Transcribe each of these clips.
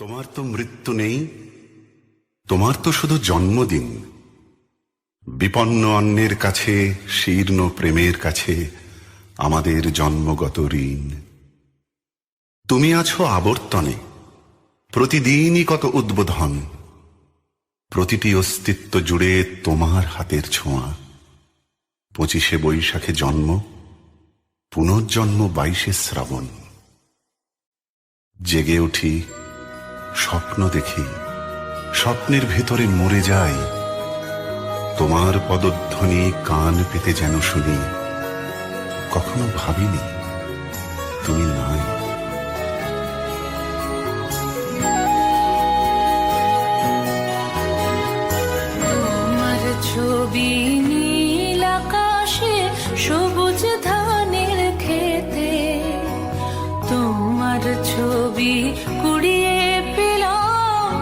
তোমার তো মৃত্যু নেই, তোমার তো শুধু জন্মদিন। বিপন্ন অন্যের কাছে, শীর্ণ প্রেমের কাছে আমাদের জন্মগত ঋণ। তুমি আছো আবর্তনে, প্রতিদিনই কত উদ্বোধন। প্রতিটি অস্তিত্ব জুড়ে তোমার হাতের ছোঁয়া। 25শে বৈশাখে জন্ম, পুনর্জন্ম 22শে শ্রাবণ। জেগে উঠি, স্বপ্ন দেখি, স্বপ্নের ভেতরে মরে যাই। তোমার পদধ্বনি কান পেতে যেন শুনি। কখনো ভাবিনি তুমি নাই। তোমার ছবি নীল আকাশে, সবুজ ধানের খেতে। তোমার ছবি কুড়িয়ে পেলাম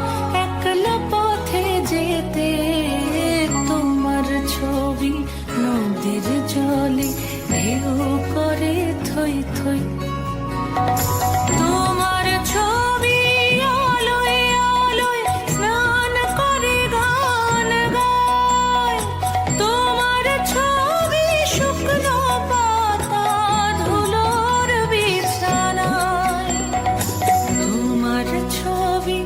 একলা পথে যেতে। তোমার ছবি নদীর জলে ঢেউ করে থই থই। তোমার ছবি আলোয় আলোয় স্নান করে গান গায়। তোমার ছবি শুকনো পাতা ধুলোর বিছানায়। তোমার ছবি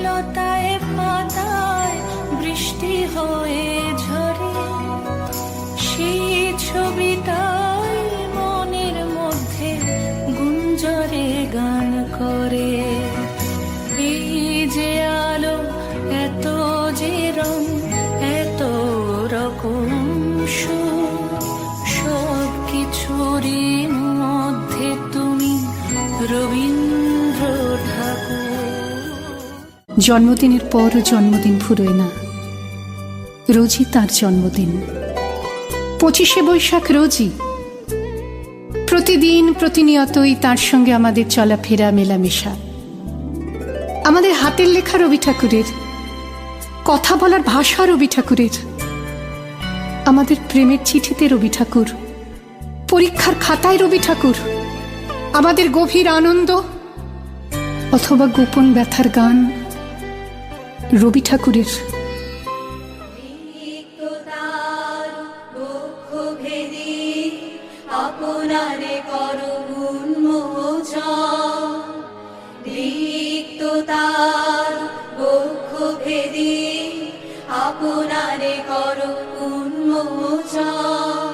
লতায় পাতায় বৃষ্টি হয়ে ঝরে। সেই ছবিটাই মনের মধ্যে গুঞ্জরে গান করে। এই যে আলো, এত যে রং, এত রকম সুর, সব কিছুরই মধ্যে তুমি রবীন্দ্র ঠাকুর। জন্মদিনের পর জন্মদিন ফুরোয় না, রোজই তার জন্মদিন। 25শে বৈশাখ রোজই, প্রতিদিন প্রতিনিয়তই তার সঙ্গে আমাদের চলাফেরা মেলামেশা। আমাদের হাতের লেখা রবি ঠাকুরের, কথা বলার ভাষা রবি ঠাকুরের, আমাদের প্রেমের চিঠিতে রবি ঠাকুর, পরীক্ষার খাতায় রবি ঠাকুর, আমাদের গভীর আনন্দ অথবা গোপন ব্যথার গান রবি ঠাকুরের। আপনারে করো উন্মোচন, রিক্ততার বক্ষ ভেদি আপনারে করো উন্মোচন।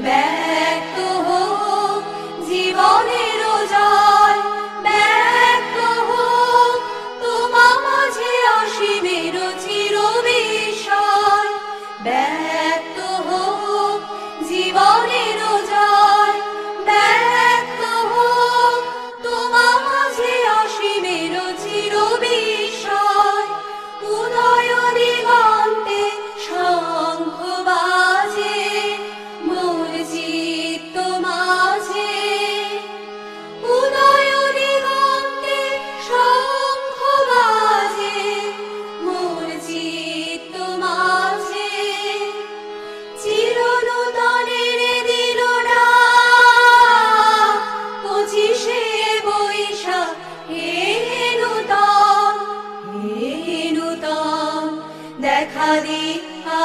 ব্যক্ত হোক জীবনের জয়, ব্যক্ত হোক তোমা মাঝে অসীমের চির বিষয়। ব্যক্ত হোক জীবনের জয়, ব্যক্ত হোক তোমা মাঝে অসীমের চির বিষয়। উদয় দিগন্তে শঙ্খ বাজে মোর চিত্ত মাঝে। উদয় দিগন্তে শঙ্খ বাজে মোর চিত্ত মাঝে। চিরনূতনের দিল ডাক 25শে বৈশাখ, হে নূতন, হে নূতন। দেখা দি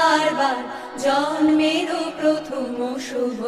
আরবার জন্মের প্রথম শুভ